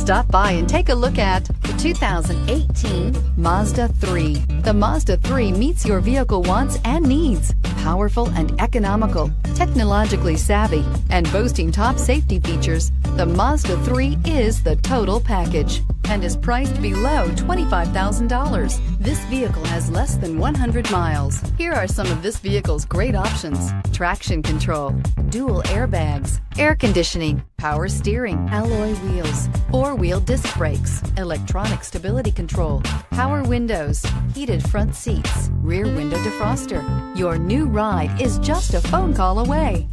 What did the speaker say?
Stop by and take a look at the 2018 Mazda 3. The Mazda 3 meets your vehicle wants and needs. Powerful and economical, technologically savvy, and boasting top safety features, the Mazda 3 is the total package and is priced below $25,000. This vehicle has less than 100 miles. Here are some of this vehicle's great options: traction control, dual airbags, air conditioning, power steering, alloy wheels, four-wheel disc brakes, electronic stability control, power windows, heated front seats, rear window defroster. Your new ride is just a phone call away.